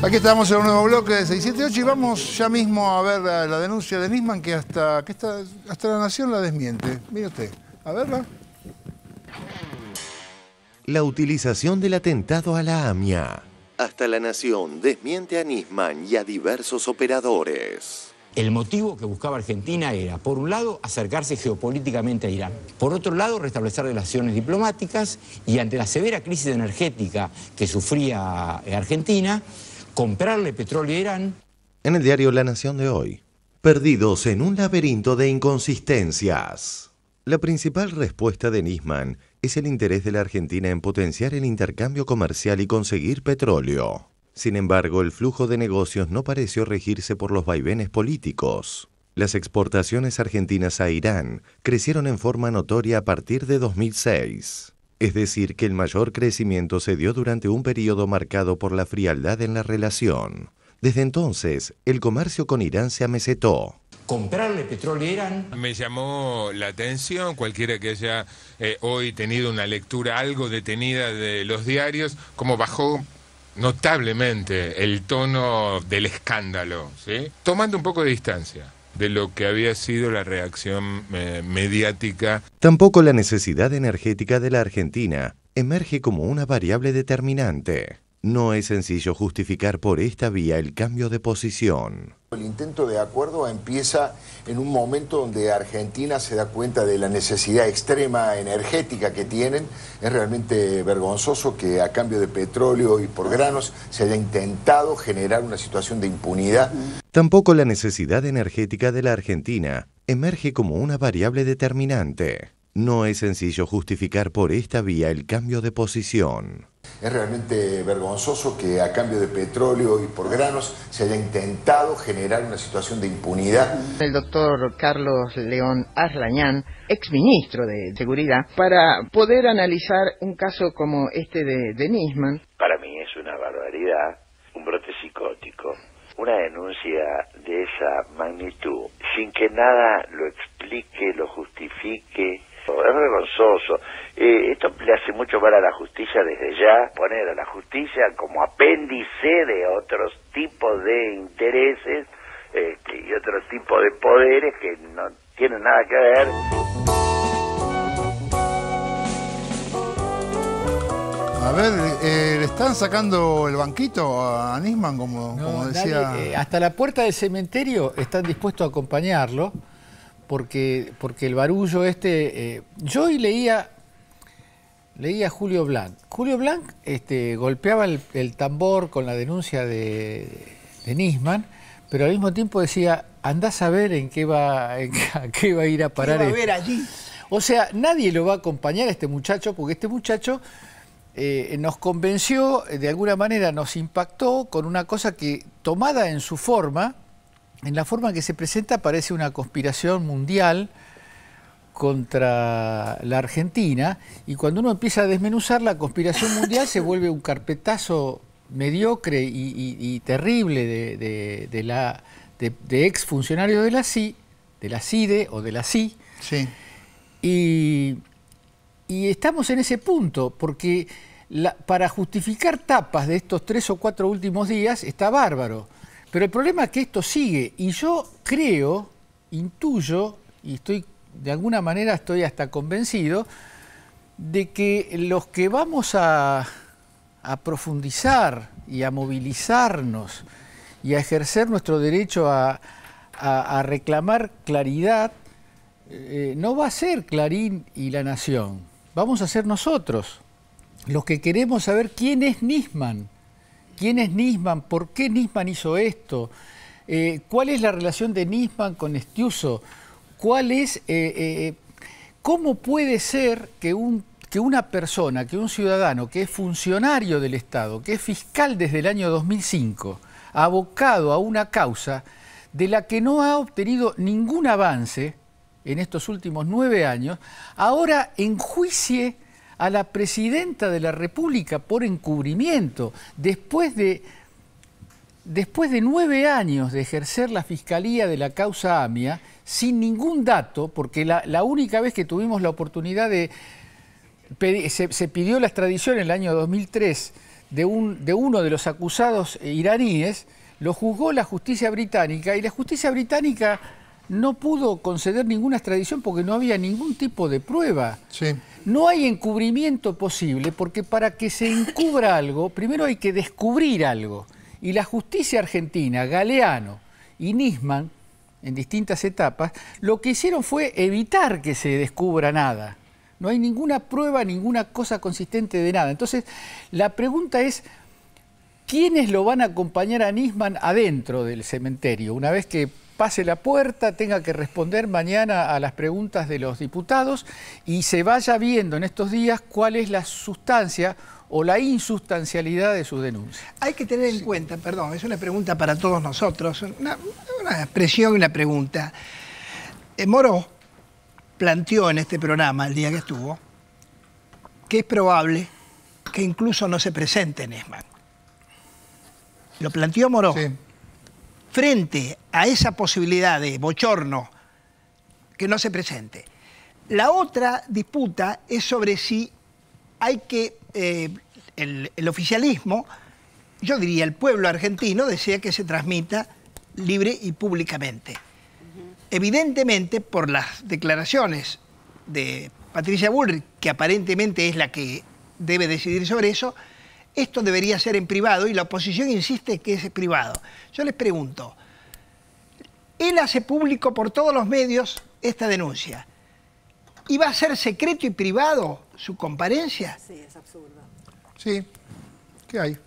Aquí estamos en un nuevo bloque de 678 y vamos ya mismo a ver la denuncia de Nisman que hasta la Nación la desmiente. Mire usted, a verla. La utilización del atentado a la AMIA. Hasta la Nación desmiente a Nisman y a diversos operadores. El motivo que buscaba Argentina era, por un lado, acercarse geopolíticamente a Irán. Por otro lado, restablecer relaciones diplomáticas y ante la severa crisis energética que sufría Argentina, comprarle petróleo a Irán. En el diario La Nación de hoy, perdidos en un laberinto de inconsistencias. La principal respuesta de Nisman es el interés de la Argentina en potenciar el intercambio comercial y conseguir petróleo. Sin embargo, el flujo de negocios no pareció regirse por los vaivenes políticos. Las exportaciones argentinas a Irán crecieron en forma notoria a partir de 2006. Es decir, que el mayor crecimiento se dio durante un periodo marcado por la frialdad en la relación. Desde entonces, el comercio con Irán se amesetó. Comprarle petróleo a Irán. Me llamó la atención, cualquiera que haya hoy tenido una lectura algo detenida de los diarios, cómo bajó notablemente el tono del escándalo, ¿sí? Tomando un poco de distancia de lo que había sido la reacción mediática. Tampoco la necesidad energética de la Argentina emerge como una variable determinante. No es sencillo justificar por esta vía el cambio de posición. El intento de acuerdo empieza en un momento donde Argentina se da cuenta de la necesidad extrema energética que tienen. Es realmente vergonzoso que a cambio de petróleo y por granos se haya intentado generar una situación de impunidad. Tampoco la necesidad energética de la Argentina emerge como una variable determinante. No es sencillo justificar por esta vía el cambio de posición. Es realmente vergonzoso que a cambio de petróleo y por granos se haya intentado generar una situación de impunidad. El doctor Carlos León Arlañán, exministro de Seguridad, para poder analizar un caso como este de Nisman. Para mí es una barbaridad, un brote psicótico, una denuncia de esa magnitud, sin que nada lo explique, lo justifique. Es vergonzoso. Esto le hace mucho mal a la justicia desde ya, poner a la justicia como apéndice de otros tipos de intereses y otros tipos de poderes que no tienen nada que ver. A ver, ¿le están sacando el banquito a Nisman, como decía? Nadie, hasta la puerta del cementerio están dispuestos a acompañarlo. Porque el barullo yo hoy leía a Julio Blanc. Julio Blanc golpeaba el tambor con la denuncia de Nisman, pero al mismo tiempo decía, andás a ver a qué va a ir a parar. ¿Qué va a ver allí? O sea, nadie lo va a acompañar a este muchacho, porque este muchacho nos convenció, de alguna manera nos impactó con una cosa que, tomada en su forma, en la forma que se presenta, parece una conspiración mundial contra la Argentina, y cuando uno empieza a desmenuzar, la conspiración mundial se vuelve un carpetazo mediocre y terrible de exfuncionarios de la CIDE o de la CI. Sí. Y estamos en ese punto, porque para justificar tapas de estos 3 o 4 últimos días está bárbaro. Pero el problema es que esto sigue, y yo creo, intuyo, y de alguna manera estoy hasta convencido, de que los que vamos a profundizar y a movilizarnos y a ejercer nuestro derecho a reclamar claridad, no va a ser Clarín y La Nación, vamos a ser nosotros, los que queremos saber quién es Nisman. ¿Quién es Nisman? ¿Por qué Nisman hizo esto? ¿Cuál es la relación de Nisman con Estiuso? ¿Cómo puede ser que una persona, que un ciudadano, que es funcionario del Estado, que es fiscal desde el año 2005, abocado a una causa de la que no ha obtenido ningún avance en estos últimos 9 años, ahora enjuicie a la presidenta de la República por encubrimiento, después de 9 años de ejercer la fiscalía de la causa AMIA, sin ningún dato, porque la única vez que tuvimos la oportunidad de se pidió la extradición en el año 2003 de uno de los acusados iraníes, lo juzgó la justicia británica y la justicia británica no pudo conceder ninguna extradición porque no había ningún tipo de prueba. Sí. No hay encubrimiento posible porque para que se encubra algo, primero hay que descubrir algo. Y la justicia argentina, Galeano y Nisman, en distintas etapas, lo que hicieron fue evitar que se descubra nada. No hay ninguna prueba, ninguna cosa consistente de nada. Entonces, la pregunta es, ¿quiénes lo van a acompañar a Nisman adentro del cementerio? Una vez que pase la puerta, tenga que responder mañana a las preguntas de los diputados y se vaya viendo en estos días cuál es la sustancia o la insustancialidad de sus denuncias. Hay que tener en cuenta, perdón, es una pregunta para todos nosotros, una expresión y una pregunta. Moró planteó en este programa, el día que estuvo, que es probable que incluso no se presente Nisman. Lo planteó Moró. Sí. Frente a esa posibilidad de bochorno que no se presente. La otra disputa es sobre si hay que, el oficialismo, yo diría el pueblo argentino, desea que se transmita libre y públicamente. Evidentemente, por las declaraciones de Patricia Bullrich, que aparentemente es la que debe decidir sobre eso, esto debería ser en privado y la oposición insiste que es privado. Yo les pregunto, él hace público por todos los medios esta denuncia. ¿Y va a ser secreto y privado su comparencia? Sí, es absurdo. Sí, ¿qué hay?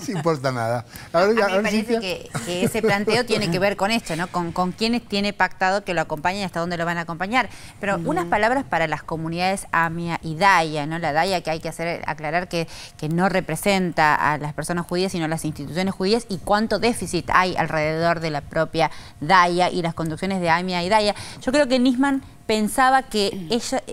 No importa nada. A mí me parece que ese planteo tiene que ver con esto, ¿no? Con quiénes tiene pactado que lo acompañen y hasta dónde lo van a acompañar. Pero unas palabras para las comunidades AMIA y DAIA, ¿no? La DAIA, que hay que aclarar que no representa a las personas judías, sino a las instituciones judías, y cuánto déficit hay alrededor de la propia DAIA y las conducciones de AMIA y DAIA. Yo creo que Nisman pensaba que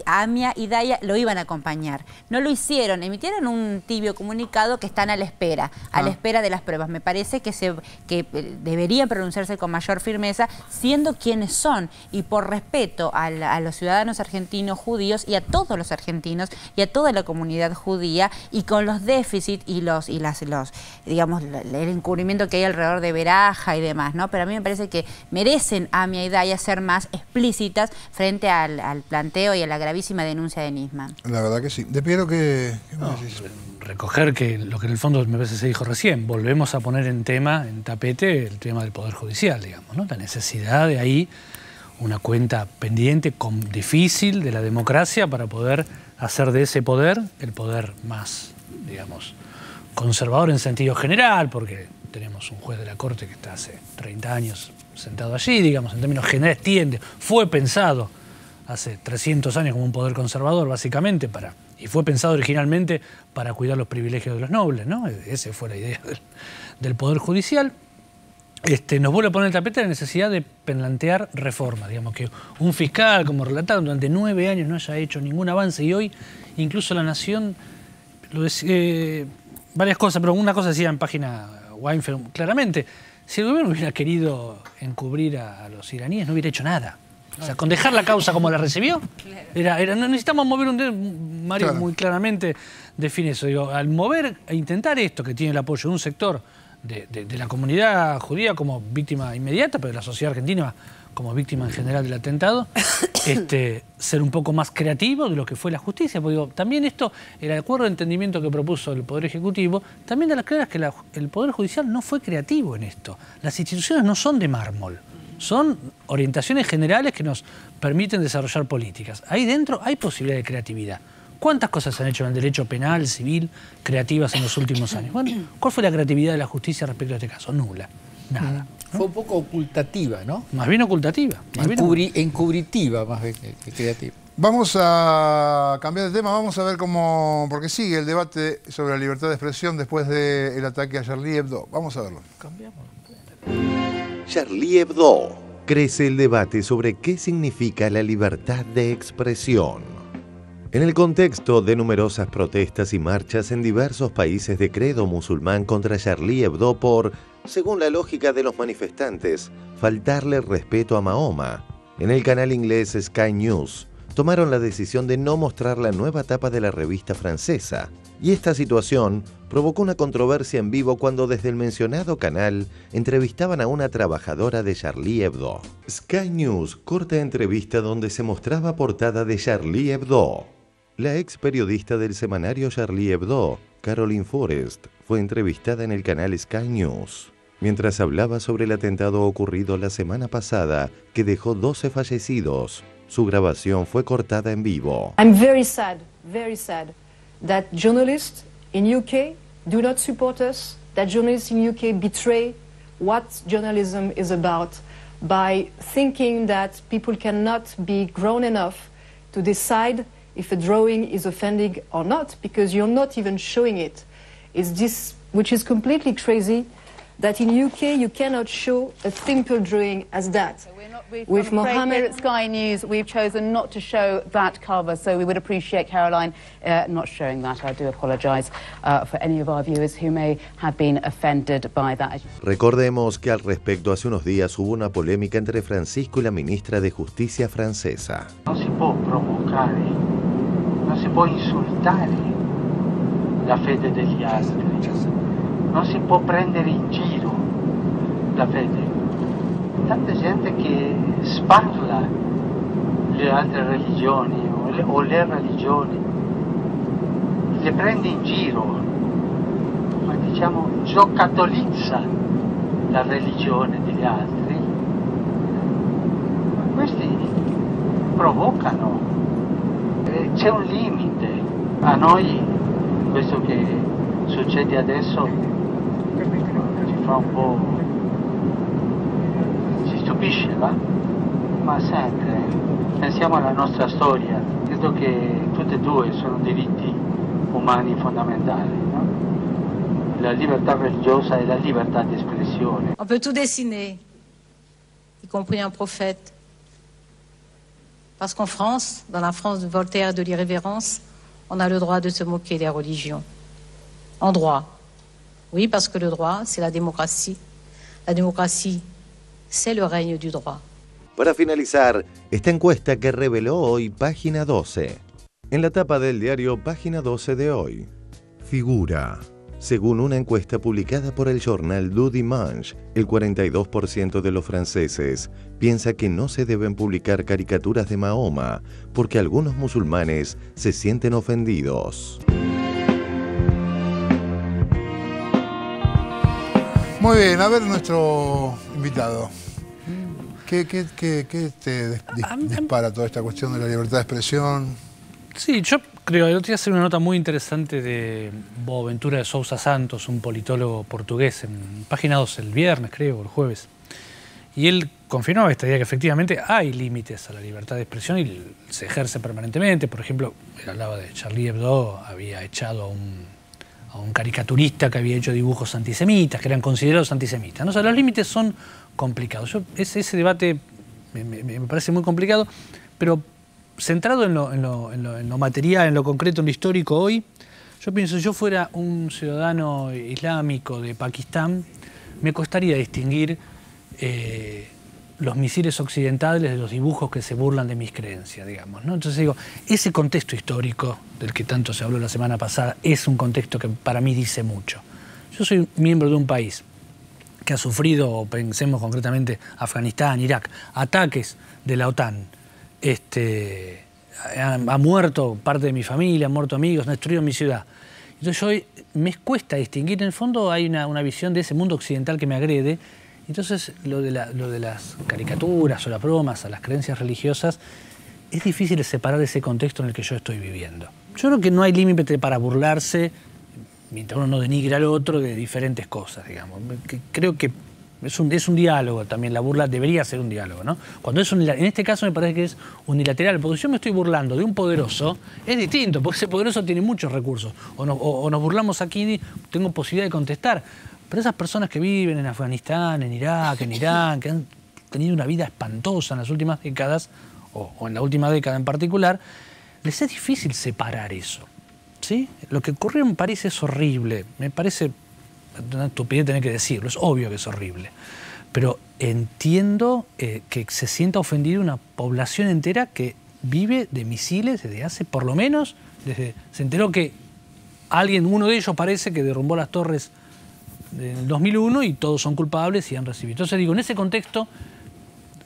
AMIA y DAIA lo iban a acompañar. No lo hicieron, emitieron un tibio comunicado que están a la espera de las pruebas. Me parece que deberían pronunciarse con mayor firmeza, siendo quienes son, y por respeto a los ciudadanos argentinos judíos y a todos los argentinos y a toda la comunidad judía, y con los déficits y digamos, el encubrimiento que hay alrededor de Veraja y demás, ¿no? Pero a mí me parece que merecen AMIA y DAIA ser más explícitas frente al planteo y a la gravísima denuncia de Nisman. La verdad que sí. De Piero, ¿qué me decís? Recoger que lo que en el fondo me parece se dijo recién, volvemos a poner en tapete el tema del Poder Judicial, digamos, ¿no? La necesidad de ahí una cuenta pendiente, difícil de la democracia para poder hacer de ese poder el poder más, digamos, conservador en sentido general, porque tenemos un juez de la Corte que está hace 30 años sentado allí, digamos, en términos generales fue pensado hace 300 años como un poder conservador, básicamente, y fue pensado originalmente para cuidar los privilegios de los nobles, ¿no? Esa fue la idea del Poder Judicial. Nos vuelve a poner el tapete la necesidad de plantear reformas, digamos, que un fiscal, como relataron, durante 9 años no haya hecho ningún avance, y hoy incluso la Nación, varias cosas, pero una cosa decía en página Weinfeld claramente: si el gobierno hubiera querido encubrir a los iraníes, no hubiera hecho nada. O sea, con dejar la causa como la recibió, no necesitamos mover un dedo. Mario muy claramente define eso. Digo, al mover e intentar esto, que tiene el apoyo de un sector de la comunidad judía como víctima inmediata, pero de la sociedad argentina como víctima en general del atentado, ser un poco más creativo de lo que fue la justicia. Porque digo, también esto, el acuerdo de entendimiento que propuso el Poder Ejecutivo, también da las claras que el Poder Judicial no fue creativo en esto. Las instituciones no son de mármol. Son orientaciones generales que nos permiten desarrollar políticas. Ahí dentro hay posibilidad de creatividad. ¿Cuántas cosas se han hecho en el derecho penal, civil, creativas en los últimos años? Bueno, ¿cuál fue la creatividad de la justicia respecto a este caso? Nula. Nada. ¿No? Fue un poco ocultativa, ¿no? Más bien ocultativa. Encubritiva más bien que creativa. Vamos a cambiar de tema, vamos a ver cómo, porque sigue el debate sobre la libertad de expresión después del ataque a Charlie Hebdo. Vamos a verlo. Cambiamos. Charlie Hebdo. Crece el debate sobre qué significa la libertad de expresión. En el contexto de numerosas protestas y marchas en diversos países de credo musulmán contra Charlie Hebdo por, según la lógica de los manifestantes, faltarle respeto a Mahoma, en el canal inglés Sky News tomaron la decisión de no mostrar la nueva tapa de la revista francesa. Y esta situación provocó una controversia en vivo cuando desde el mencionado canal entrevistaban a una trabajadora de Charlie Hebdo. Sky News corta entrevista donde se mostraba portada de Charlie Hebdo. La ex periodista del semanario Charlie Hebdo, Caroline Forrest, fue entrevistada en el canal Sky News. Mientras hablaba sobre el atentado ocurrido la semana pasada, que dejó 12 fallecidos, su grabación fue cortada en vivo. I'm very sad that journalists in UK do not support us, that journalists in UK betray what journalism is about by thinking that people cannot be grown enough to decide if a drawing is offending or not, because you're not even showing it. It's this, which is completely crazy, that in UK you cannot show a simple drawing as that. So with Mohammed here at Sky News, we've chosen not to show that cover, so we would appreciate Caroline not showing that. I do apologise for any of our viewers who may have been offended by that. Recordemos que al respecto hace unos días hubo una polémica entre Francisco y la ministra de Justicia francesa. Non si può provocare, non si può insultare la fede degli altri, non si può prendere in giro la fede. Tanta gente che sparla le altre religioni o le religioni, le prende in giro, ma diciamo giocattolizza la religione degli altri. Questi provocano, c'è un limite. A noi questo che succede adesso ci fa un po', ci stupisce, va? Ma sempre pensiamo alla nostra storia, credo che tutte e due sono diritti umani fondamentali, no? La libertà religiosa e la libertà di espressione. On peut tout dessiner, y compris un prophète. Parce qu'en France, dans la France de Voltaire et de l'irrévérence, on a le droit de se moquer des religions. En droit. Oui, parce que le droit, c'est la démocratie. La démocratie, c'est le règne du droit. Para finalizar, esta encuesta que reveló hoy Página 12. En la tapa del diario Página 12 de hoy, figura: según una encuesta publicada por el jornal Du Dimanche, el 42% de los franceses piensa que no se deben publicar caricaturas de Mahoma porque algunos musulmanes se sienten ofendidos. Muy bien, a ver nuestro invitado. ¿Qué te dispara toda esta cuestión de la libertad de expresión? Sí, yo creo que voy a hacer una nota muy interesante de Boaventura de Sousa Santos, un politólogo portugués, en Página 12, el viernes creo, o el jueves. Y él confirmaba esta idea que efectivamente hay límites a la libertad de expresión y se ejerce permanentemente. Por ejemplo, él hablaba de Charlie Hebdo, había echado a un caricaturista que había hecho dibujos antisemitas, que eran considerados antisemitas, ¿no? O sea, los límites son complicados. Ese debate me parece muy complicado, pero centrado en lo material, en lo concreto, en lo histórico hoy, yo pienso, si yo fuera un ciudadano islámico de Pakistán, me costaría distinguir los misiles occidentales de los dibujos que se burlan de mis creencias, digamos, ¿no? Entonces digo, ese contexto histórico del que tanto se habló la semana pasada es un contexto que para mí dice mucho. Yo soy miembro de un país que ha sufrido, pensemos concretamente Afganistán, Irak, ataques de la OTAN. Ha muerto parte de mi familia, han muerto amigos, han destruido mi ciudad. Entonces hoy me cuesta distinguir, en el fondo hay una visión de ese mundo occidental que me agrede. Entonces lo de las caricaturas o las bromas a las creencias religiosas, es difícil separar ese contexto en el que yo estoy viviendo. Yo creo que no hay límite para burlarse, mientras uno no denigre al otro, de diferentes cosas, digamos. Creo que es un diálogo también, la burla debería ser un diálogo, ¿no? Cuando es en este caso me parece que es unilateral, porque si yo me estoy burlando de un poderoso, es distinto, porque ese poderoso tiene muchos recursos. O nos burlamos aquí, tengo posibilidad de contestar. Pero esas personas que viven en Afganistán, en Irak, en Irán, que han tenido una vida espantosa en las últimas décadas, o en la última década en particular, les es difícil separar eso, ¿sí? Lo que ocurrió en París es horrible, me parece una estupidez tener que decirlo, es obvio que es horrible, pero entiendo que se sienta ofendida una población entera que vive de misiles desde hace, por lo menos, se enteró que uno de ellos parece que derrumbó las torres en el 2001 y todos son culpables y han recibido. Entonces digo, en ese contexto,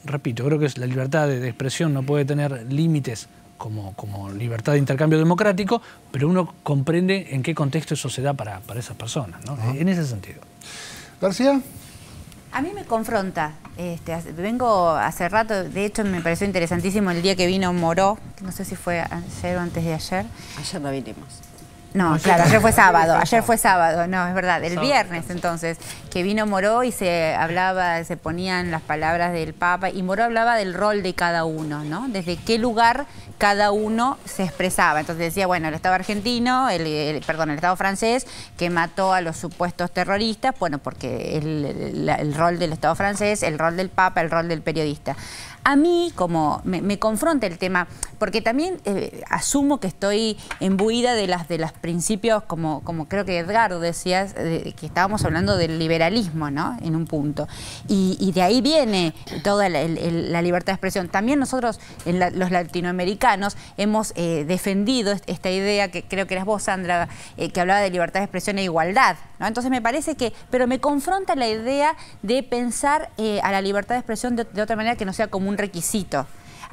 repito, creo que la libertad de expresión no puede tener límites como libertad de intercambio democrático, pero uno comprende en qué contexto eso se da para esas personas, ¿no? En ese sentido. García. A mí me confronta. Vengo hace rato, de hecho me pareció interesantísimo el día que vino Moró, no sé si fue ayer o antes de ayer. Ayer no vinimos. No, claro, ayer fue sábado, no, es verdad, el viernes entonces, que vino Moró y se ponían las palabras del Papa, y Moró hablaba del rol de cada uno, ¿no? Desde qué lugar cada uno se expresaba. Entonces decía, bueno, el Estado argentino, el Estado francés, que mató a los supuestos terroristas, bueno, porque el rol del Estado francés, el rol del Papa, el rol del periodista. A mí, como me confronta el tema, porque también asumo que estoy imbuida de las principios, como creo que Edgardo decías, que estábamos hablando del liberalismo, ¿no? En un punto. Y de ahí viene toda la libertad de expresión. También nosotros, los latinoamericanos, hemos defendido esta idea, que creo que eras vos, Sandra, que hablaba de libertad de expresión e igualdad, ¿no? Entonces me parece pero me confronta la idea de pensar a la libertad de expresión de otra manera que no sea como un requisito.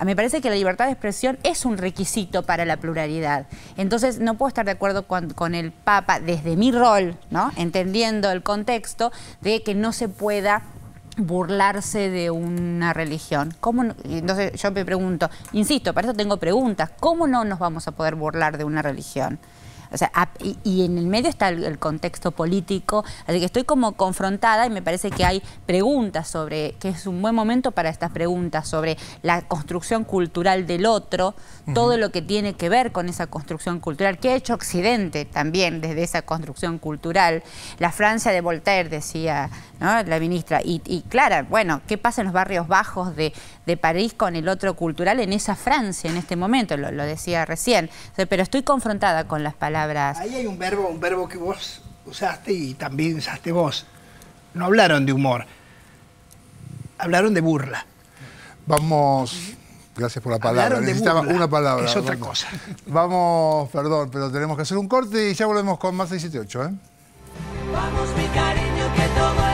Me parece que la libertad de expresión es un requisito para la pluralidad. Entonces no puedo estar de acuerdo con el Papa desde mi rol, ¿no? Entendiendo el contexto de que no se pueda burlarse de una religión. ¿Cómo no? Entonces yo me pregunto, insisto, para eso tengo preguntas, ¿cómo no nos vamos a poder burlar de una religión? O sea, y en el medio está el contexto político, así que estoy como confrontada y me parece que hay preguntas que es un buen momento para estas preguntas sobre la construcción cultural del otro, todo lo que tiene que ver con esa construcción cultural, que ha hecho Occidente también desde esa construcción cultural. La Francia de Voltaire, decía, ¿no?, la ministra, y claro, bueno, ¿qué pasa en los barrios bajos de París con el otro cultural en esa Francia en este momento? Lo decía recién, pero estoy confrontada con las palabras. Ahí hay un verbo que vos usaste y también usaste vos. No hablaron de humor, hablaron de burla. Vamos, gracias por la palabra. Necesitaba una palabra. Es otra cosa. Vamos, perdón, pero tenemos que hacer un corte y ya volvemos con más 678, ¿eh? Vamos, mi cariño, que todo